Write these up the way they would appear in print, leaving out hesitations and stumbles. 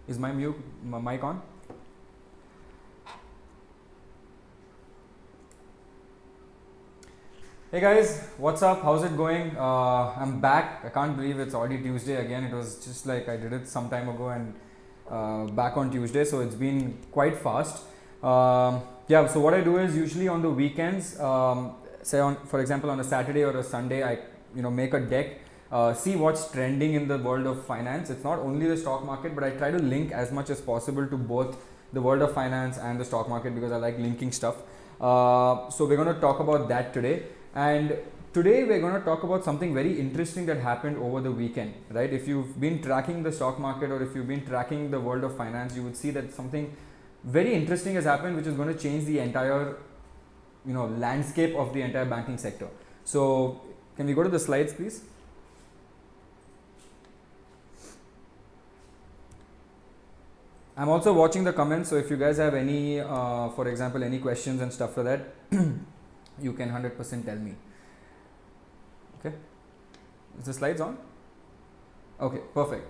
Is my mic on? Hey guys, what's up? How's it going? I'm back. I can't believe it's already Tuesday again. It was just like I did it some time ago and back on Tuesday, so it's been quite fast. Yeah, so what I do is usually on the weekends, say for example on a Saturday or a Sunday, I make a deck, see what's trending in the world of finance. It's not only the stock market, but I try to link as much as possible to both the world of finance and the stock market because I like linking stuff. So we're going to talk about that today. And today we're going to talk about something very interesting that happened over the weekend, right? If you've been tracking the stock market or if you've been tracking the world of finance, you would see that something very interesting has happened, which is going to change the entire, landscape of the entire banking sector. So can we go to the slides, please? I'm also watching the comments, so if you guys have any, for example, any questions and stuff like that, you can 100% tell me. Okay, is the slides on? Okay, perfect.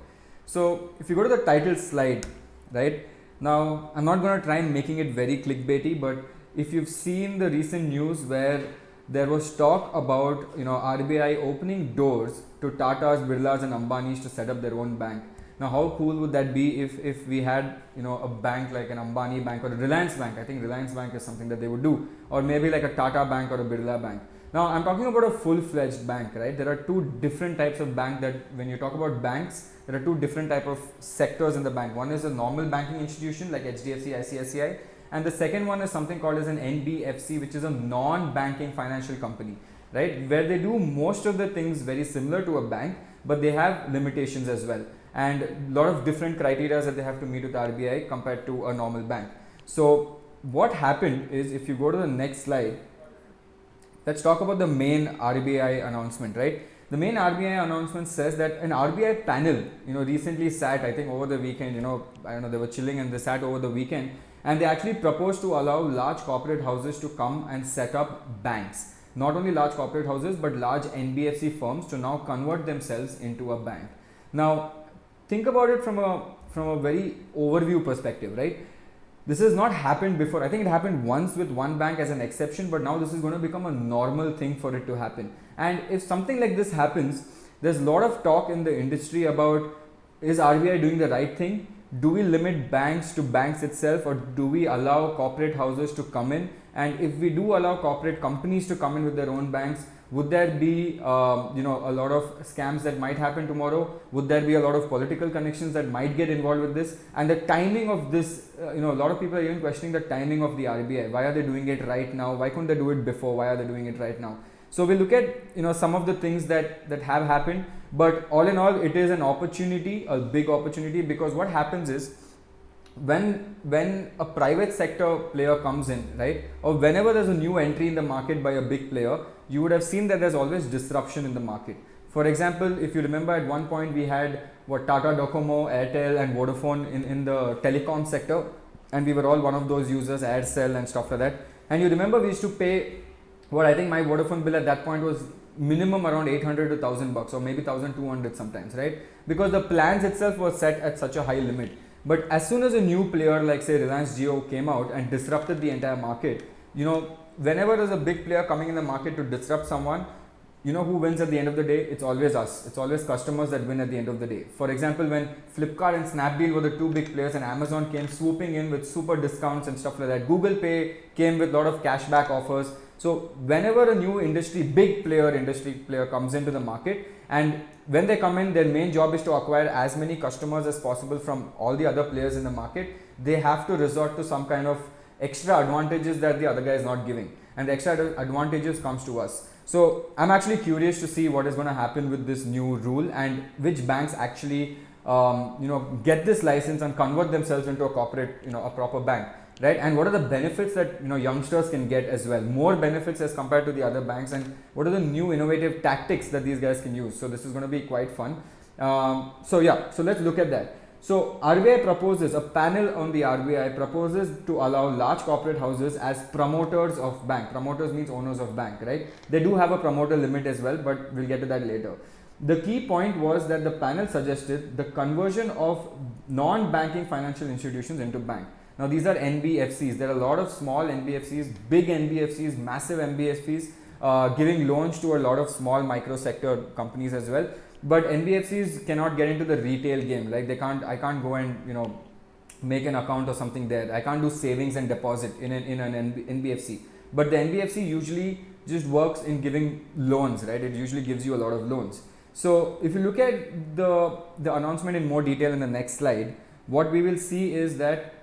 So if you go to the title slide, right now, I'm not going to try and making it very clickbaity, but if you've seen the recent news where there was talk about RBI opening doors to Tatas, Birlas and Ambanis to set up their own bank. Now, how cool would that be if we had a bank like an Ambani bank or a Reliance bank? I think Reliance bank is something that they would do, or maybe like a Tata bank or a Birla bank. Now, I'm talking about a full-fledged bank, right? There are two different types of bank that when you talk about banks, there are two different type of sectors in the bank. One is a normal banking institution like HDFC, ICICI, and the second one is something called as an NBFC, which is a non-banking financial company, right? Where they do most of the things very similar to a bank, but they have limitations as well, and a lot of different criteria that they have to meet with RBI compared to a normal bank. So what happened is, if you go to the next slide, let's talk about the main RBI announcement, right? The main RBI announcement says that an RBI panel, recently sat, I think over the weekend, I don't know, they were chilling and they sat over the weekend, and they actually proposed to allow large corporate houses to come and set up banks. Not only large corporate houses, but large NBFC firms to now convert themselves into a bank. Now, think about it from a very overview perspective, right? This has not happened before. I think it happened once with one bank as an exception, but now this is going to become a normal thing for it to happen. And if something like this happens, there's a lot of talk in the industry about, is RBI doing the right thing? Do we limit banks to banks itself, or do we allow corporate houses to come in? And if we do allow corporate companies to come in with their own banks, would there be a lot of scams that might happen tomorrow? Would there be a lot of political connections that might get involved with this? And the timing of this, a lot of people are even questioning the timing of the RBI. Why are they doing it right now? Why couldn't they do it before? Why are they doing it right now? So we look at some of the things that have happened, but all in all, it is an opportunity, a big opportunity, because what happens is, when a private sector player comes in, right, or whenever there's a new entry in the market by a big player, you would have seen that there's always disruption in the market. For example, if you remember, at one point we had Tata Docomo, Airtel and Vodafone in the telecom sector, and we were all one of those users, Aircel and stuff like that. And you remember we used to pay, I think my Vodafone bill at that point was minimum around 800 to 1000 bucks, or maybe 1200 sometimes, right? Because the plans itself was set at such a high limit. But as soon as a new player like say Reliance Jio came out and disrupted the entire market, whenever there's a big player coming in the market to disrupt someone, who wins at the end of the day? It's always us. It's always customers that win at the end of the day. For example, when Flipkart and Snapdeal were the two big players and Amazon came swooping in with super discounts and stuff like that, Google Pay came with a lot of cashback offers. So whenever a new industry player comes into the market, and when they come in, their main job is to acquire as many customers as possible from all the other players in the market, they have to resort to some kind of extra advantages that the other guy is not giving, and the extra advantages comes to us. So I'm actually curious to see what is going to happen with this new rule, and which banks actually get this license and convert themselves into a corporate, a proper bank, right? And what are the benefits that youngsters can get as well, more benefits as compared to the other banks, and what are the new innovative tactics that these guys can use. So this is going to be quite fun. So let's look at that. So RBI proposes, a panel on the RBI proposes to allow large corporate houses as promoters of bank. Promoters means owners of bank, right? They do have a promoter limit as well, but we'll get to that later. The key point was that the panel suggested the conversion of non-banking financial institutions into bank. Now these are NBFCs. There are a lot of small NBFCs, big NBFCs, massive NBFCs giving loans to a lot of small micro sector companies as well. But NBFCs cannot get into the retail game. Like I can't go and make an account or something there. I can't do savings and deposit in an NBFC. But the NBFC usually just works in giving loans, right? It usually gives you a lot of loans. So if you look at the announcement in more detail in the next slide, what we will see is that,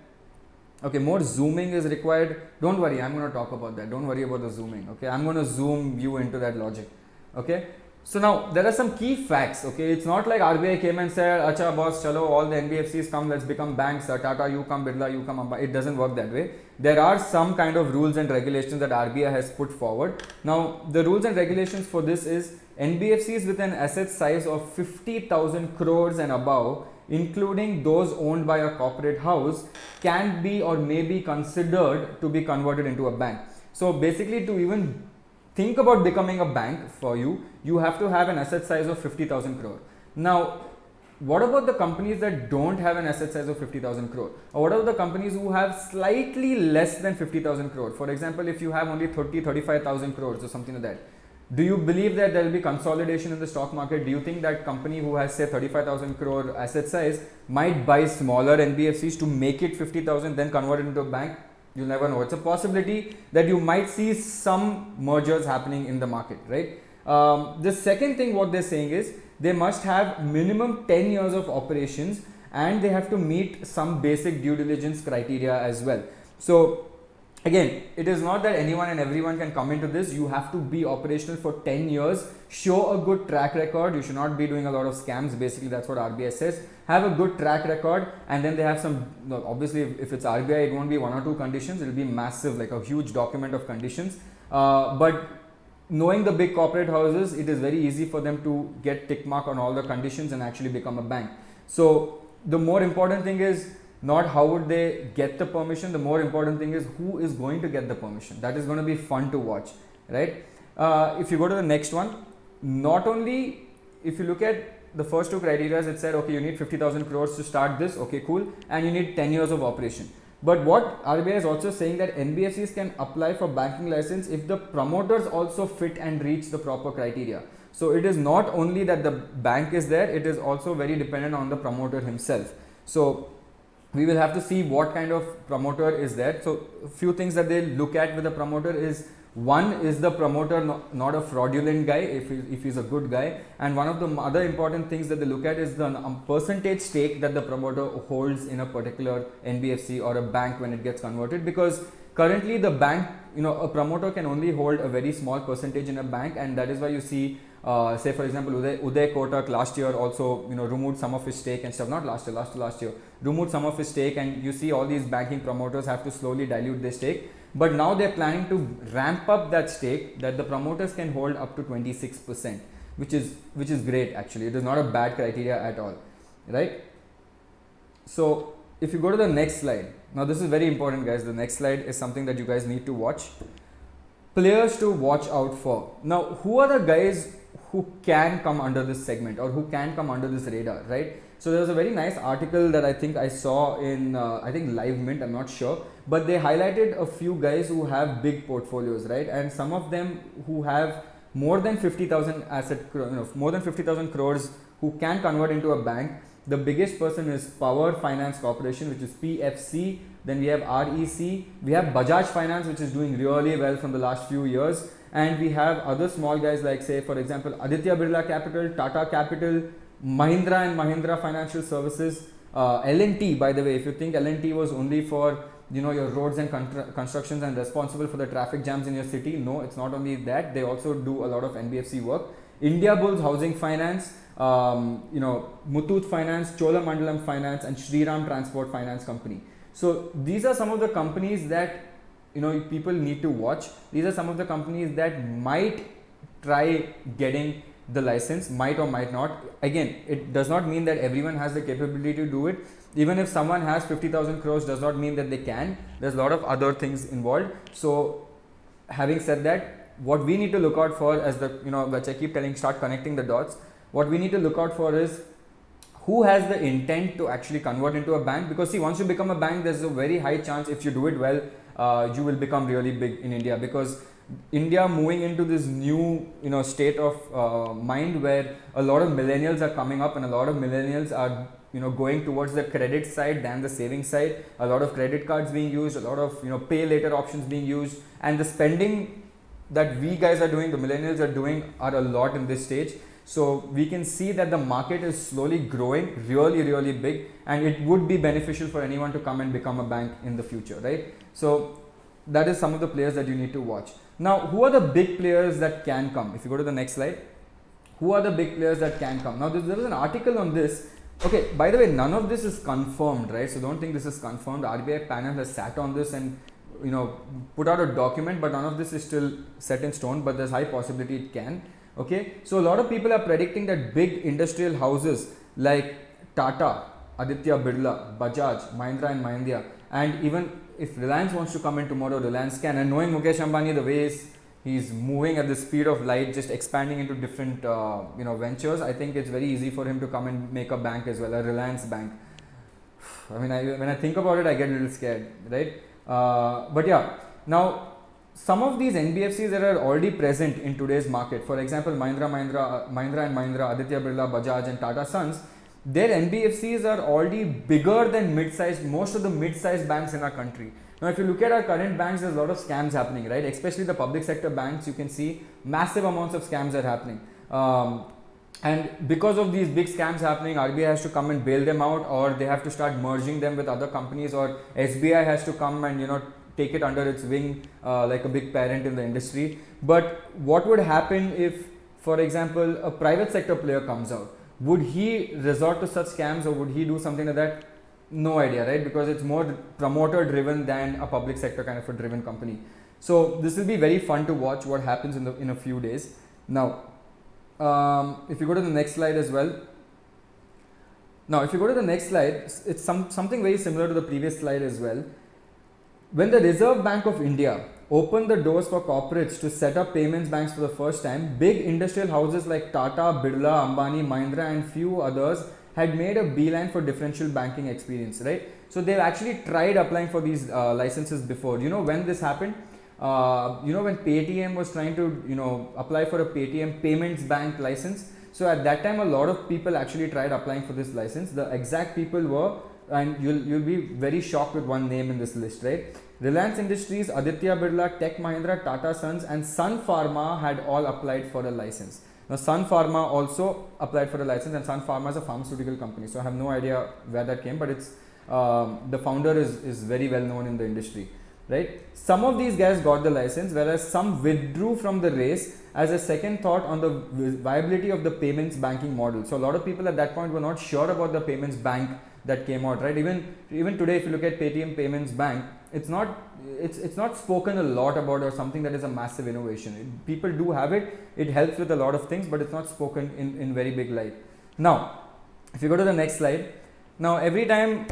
okay, more zooming is required. Don't worry, I'm going to talk about that. Don't worry about the zooming, okay? I'm going to zoom you into that logic, okay? So now there are some key facts, okay? It's not like RBI came and said, acha boss, chalo, all the NBFCs come, let's become banks, Tata, you come, Birla, you come, Amba. It doesn't work that way. There are some kind of rules and regulations that RBI has put forward. Now, the rules and regulations for this is NBFCs with an asset size of 50,000 crores and above, including those owned by a corporate house, can be or may be considered to be converted into a bank. So basically, to even think about becoming a bank for you, you have to have an asset size of 50,000 crore. Now, what about the companies that don't have an asset size of 50,000 crore? Or what about the companies who have slightly less than 50,000 crore? For example, if you have only 35,000 crores or something like that, do you believe that there will be consolidation in the stock market? Do you think that company who has say 35,000 crore asset size might buy smaller NBFCs to make it 50,000, then convert it into a bank? You'll never know. It's a possibility that you might see some mergers happening in the market, right? The second thing what they're saying is they must have minimum 10 years of operations and they have to meet some basic due diligence criteria as well. So again, it is not that anyone and everyone can come into this. You have to be operational for 10 years, show a good track record. You should not be doing a lot of scams. Basically, that's what RBI says. Have a good track record, and then they have some, obviously, if it's RBI, it won't be 1 or 2 conditions. It will be massive, like a huge document of conditions. But knowing the big corporate houses, it is very easy for them to get tick mark on all the conditions and actually become a bank. So the more important thing is not how would they get the permission. The more important thing is who is going to get the permission. That is going to be fun to watch, right? If you go to the next one, not only if you look at the first 2 criteria, it said, okay, you need 50,000 crores to start this. Okay, cool. And you need 10 years of operation. But what RBI is also saying that NBFCs can apply for banking license if the promoters also fit and reach the proper criteria. So it is not only that the bank is there, it is also very dependent on the promoter himself. So we will have to see what kind of promoter is there. So a few things that they look at with the promoter is, one is the promoter not a fraudulent guy, if he's a good guy, and one of the other important things that they look at is the percentage stake that the promoter holds in a particular NBFC or a bank when it gets converted, because currently the bank, a promoter can only hold a very small percentage in a bank, and that is why you see say for example Uday Kotak last year also removed some of his stake and stuff, not last year, removed some of his stake, and you see all these banking promoters have to slowly dilute their stake. But now they're planning to ramp up that stake that the promoters can hold up to 26%, which is great actually. It is not a bad criteria at all, right? So if you go to the next slide, now this is very important guys, the next slide is something that you guys need to watch. Players to watch out for. Now who are the guys who can come under this segment or who can come under this radar, right? So there was a very nice article that I think I saw in I think Live Mint, I'm not sure, but they highlighted a few guys who have big portfolios, right? And some of them who have more than 50,000 more than 50,000 crores who can convert into a bank. The biggest person is Power Finance Corporation, which is PFC. Then we have REC. We have Bajaj Finance, which is doing really well from the last few years. And we have other small guys like, say, for example, Aditya Birla Capital, Tata Capital, Mahindra and Mahindra Financial Services, L&T, by the way. If you think L&T was only for your roads and constructions and responsible for the traffic jams in your city, no, it's not only that. They also do a lot of NBFC work. India Bulls Housing Finance, Muthoot Finance, Cholamandalam Finance, and Shriram Transport Finance Company. So these are some of the companies that people need to watch. These are some of the companies that might try getting the license, might or might not. Again, it does not mean that everyone has the capability to do it. Even if someone has 50,000 crores does not mean that they can. There's a lot of other things involved. So having said that, what we need to look out for as which I keep telling, start connecting the dots. what we need to look out for is who has the intent to actually convert into a bank. Because see, once you become a bank, there's a very high chance, if you do it well, you will become really big in India. Because India moving into this new state of mind where a lot of millennials are coming up, and a lot of millennials are going towards the credit side than the saving side. A lot of credit cards being used, a lot of pay later options being used, and the spending that we guys are doing, the millennials are doing, are a lot in this stage. So we can see that the market is slowly growing really big, and it would be beneficial for anyone to come and become a bank in the future, right? So that is some of the players that you need to watch. Now, who are the big players that can come? If you go to the next slide, who are the big players that can come? Now, there was an article on this. Okay, by the way, none of this is confirmed, right? So don't think this is confirmed. The RBI panel has sat on this and put out a document, but none of this is still set in stone, but there's high possibility it can. Okay, so a lot of people are predicting that big industrial houses like Tata, Aditya Birla, Bajaj, Mahindra and Mahindra, and even if Reliance wants to come in tomorrow, Reliance can. And knowing Mukesh Ambani, the way he's moving at the speed of light, just expanding into different ventures, I think it's very easy for him to come and make a bank as well, a Reliance bank. I mean, when I think about it, I get a little scared, right? But yeah, now some of these NBFCs that are already present in today's market, for example, Mahindra and Mahindra, Aditya Birla, Bajaj and Tata Sons, their NBFCs are already bigger than most of the mid-sized banks in our country. Now, if you look at our current banks, there's a lot of scams happening, right? Especially the public sector banks, you can see massive amounts of scams are happening. And because of these big scams happening, RBI has to come and bail them out, or they have to start merging them with other companies, or SBI has to come and take it under its wing like a big parent in the industry. But what would happen if, for example, a private sector player comes out? Would he resort to such scams, or would he do something like that? No idea, right? Because it's more promoter driven than a public sector kind of a driven company. So this will be very fun to watch what happens in a few days. Now, if you go to the next slide as well. Now, if you go to the next slide, it's something very similar to the previous slide as well. When the Reserve Bank of India opened the doors for corporates to set up payments banks for the first time, big industrial houses like Tata, Birla, Ambani, Mahindra and few others had made a beeline for differential banking experience, right? So they've actually tried applying for these licenses before. When this happened? When Paytm was trying to apply for a Paytm payments bank license. So at that time, a lot of people actually tried applying for this license. The exact people were, and you'll be very shocked with one name in this list, right? Reliance Industries, Aditya Birla, Tech Mahindra, Tata Sons and Sun Pharma had all applied for a license. Now, Sun Pharma also applied for a license, and Sun Pharma is a pharmaceutical company. So I have no idea where that came, but it's the founder is very well known in the industry, right? Some of these guys got the license, whereas some withdrew from the race as a second thought on the viability of the payments banking model. So a lot of people at that point were not sure about the payments bank that came out, right? Even today, if you look at Paytm Payments Bank, it's not spoken a lot about, or something that is a massive innovation. People do have it. It helps with a lot of things, but it's not spoken in very big light. Now, if you go to the next slide. Now, every time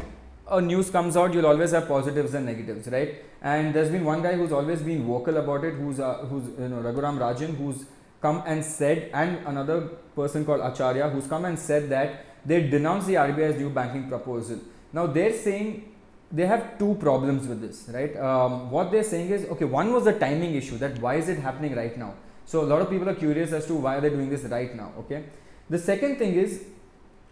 a news comes out, you'll always have positives and negatives, right? And there's been one guy who's always been vocal about it, who's Raghuram Rajan, who's come and said, and another person called Acharya, who's come and said that they denounce the RBI's new banking proposal. Now, they're saying they have two problems with this, right? What they're saying is, okay, one was the timing issue, that why is it happening right now? So a lot of people are curious as to why they're doing this right now, okay? The second thing is,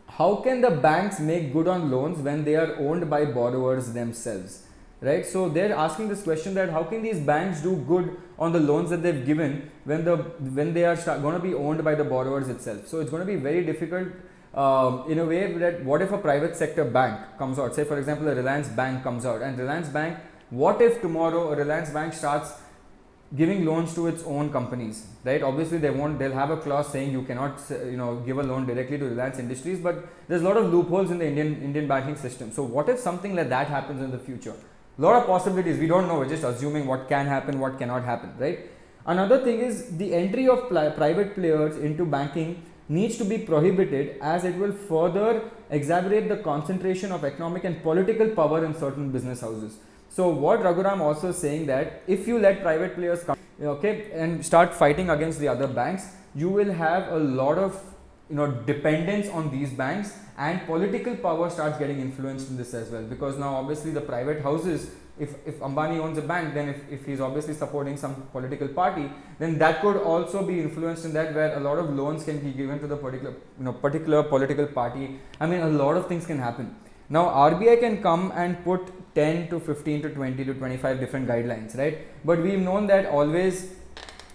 how can the banks make good on loans when they are owned by borrowers themselves, right? So they're asking this question, that how can these banks do good on the loans that they've given when they are going to be owned by the borrowers itself? So it's going to be very difficult in a way that, what if a private sector bank comes out, say for example a Reliance Bank comes out, and Reliance Bank, what if tomorrow a Reliance Bank starts giving loans to its own companies, right? Obviously they'll have a clause saying you cannot give a loan directly to Reliance Industries, but there's a lot of loopholes in the Indian banking system. So what if something like that happens in the future? A lot of possibilities, we don't know, we're just assuming what can happen, what cannot happen, right? Another thing is, the entry of private players into banking needs to be prohibited, as it will further exacerbate the concentration of economic and political power in certain business houses. So what Raghuram also is saying, that if you let private players come, okay, and start fighting against the other banks, you will have a lot of dependence on these banks, and political power starts getting influenced in this as well, because now obviously the private houses, if Ambani owns a bank, then if he's obviously supporting some political party, then that could also be influenced in that, where a lot of loans can be given to the particular political party. I mean, a lot of things can happen. Now RBI can come and put 10 to 15 to 20 to 25 different guidelines, right? But we've known that always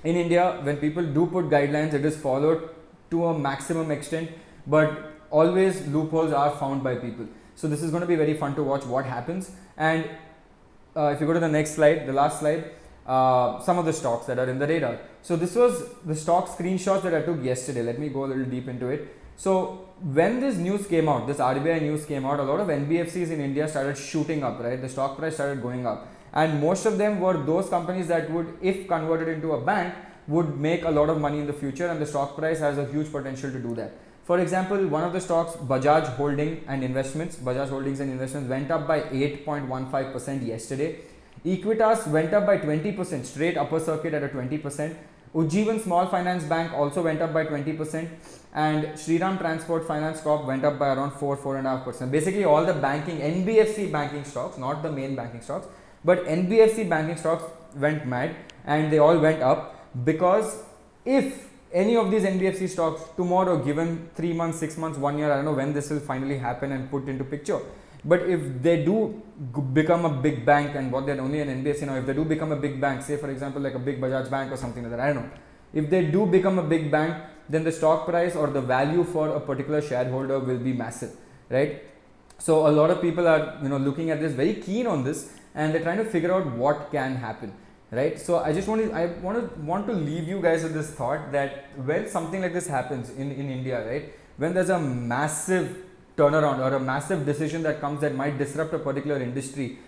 in India, when people do put guidelines, it is followed to a maximum extent, but always loopholes are found by people. So this is going to be very fun to watch what happens. And if you go to the next slide, the last slide, some of the stocks that are in the radar. So this was the stock screenshots that I took yesterday. Let me go a little deep into it. So when this news came out, this RBI news came out, a lot of NBFCs in India started shooting up, right? The stock price started going up, and most of them were those companies that would, if converted into a bank, would make a lot of money in the future, and the stock price has a huge potential to do that. For example, one of the stocks, Bajaj Holdings and Investments went up by 8.15% yesterday. Equitas went up by 20%, straight upper circuit at a 20%. Ujjivan Small Finance Bank also went up by 20%, and Shriram Transport Finance Corp went up by around 4.5%. Basically all the banking, NBFC banking stocks, not the main banking stocks, but NBFC banking stocks went mad, and they all went up, because if any of these NBFC stocks tomorrow, given 3 months, 6 months, 1 year, I don't know when this will finally happen and put into picture, but if they do become a big bank, and what they're only an NBFC now, if they do become a big bank, say for example like a big Bajaj Bank or something like that, I don't know, if they do become a big bank, then the stock price or the value for a particular shareholder will be massive, right? So a lot of people are looking at this, very keen on this, and they're trying to figure out what can happen, right? So I just want to leave you guys with this thought that when something like this happens in India, right, when there's a massive turnaround or a massive decision that comes that might disrupt a particular industry,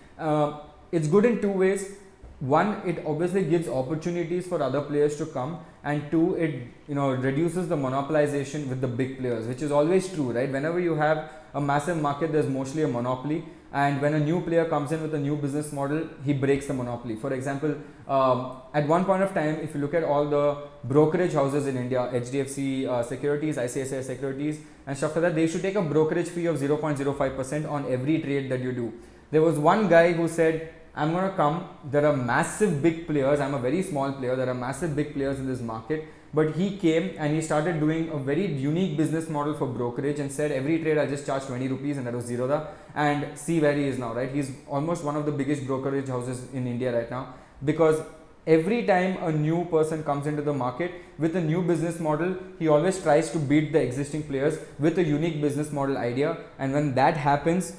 it's good in two ways. One, it obviously gives opportunities for other players to come, and two, it reduces the monopolization with the big players, which is always true, right? Whenever you have a massive market, there's mostly a monopoly, and when a new player comes in with a new business model, he breaks the monopoly. For example, at one point of time, if you look at all the brokerage houses in India, HDFC Securities, ICICI Securities and stuff like that, they should take a brokerage fee of 0.05% on every trade that you do. There was one guy who said, I'm going to come, there are massive big players, I'm a very small player, there are massive big players in this market, but he came and he started doing a very unique business model for brokerage and said, every trade I'll just charge 20 rupees, and that was Zerodha, and see where he is now, right? He's almost one of the biggest brokerage houses in India right now, because every time a new person comes into the market with a new business model, he always tries to beat the existing players with a unique business model idea, and when that happens,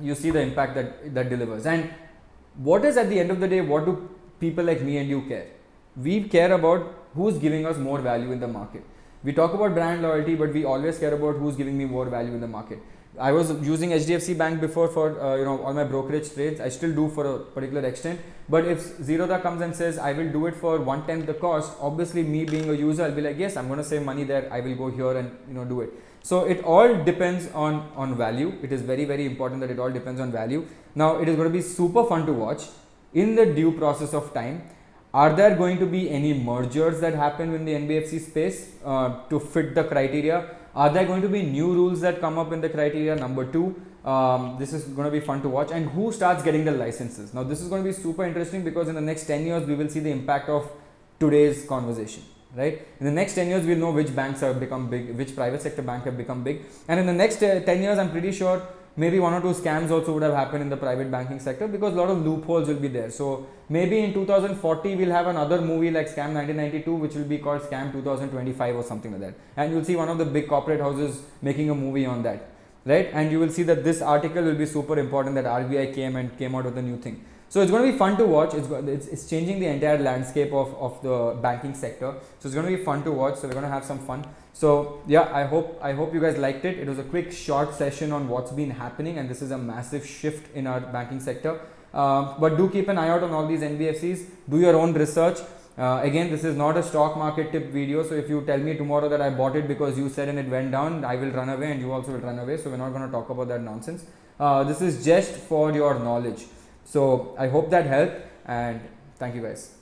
you see the impact that delivers. And what is, at the end of the day, what do people like me and you care? We care about who's giving us more value in the market. We talk about brand loyalty, but we always care about who's giving me more value in the market. I was using HDFC Bank before for all my brokerage trades. I still do for a particular extent, but if Zerodha comes and says I will do it for 1/10 the cost, obviously me being a user, I'll be like, yes, I'm going to save money there, I will go here and do it. So it all depends on value. It is very, very important that it all depends on value. Now it is going to be super fun to watch in the due process of time. Are there going to be any mergers that happen in the NBFC space to fit the criteria? Are there going to be new rules that come up in the criteria? Number two, this is going to be fun to watch. And who starts getting the licenses? Now this is going to be super interesting, because in the next 10 years we will see the impact of today's conversation, right? In the next 10 years we'll know which banks have become big, which private sector bank have become big, and in the next 10 years I'm pretty sure maybe 1 or 2 scams also would have happened in the private banking sector, because a lot of loopholes will be there. So maybe in 2040 we'll have another movie like Scam 1992, which will be called Scam 2025 or something like that, and you'll see one of the big corporate houses making a movie on that, right? And you will see that this article will be super important, that RBI came out with a new thing. So it's going to be fun to watch. It's changing the entire landscape of the banking sector. So it's going to be fun to watch. So we're going to have some fun. So yeah, I hope you guys liked it. It was a quick short session on what's been happening, and this is a massive shift in our banking sector. But do keep an eye out on all these NBFCs. Do your own research. Again, this is not a stock market tip video. So if you tell me tomorrow that I bought it because you said and it went down, I will run away and you also will run away. So we're not going to talk about that nonsense. This is just for your knowledge. So I hope that helped, and thank you guys.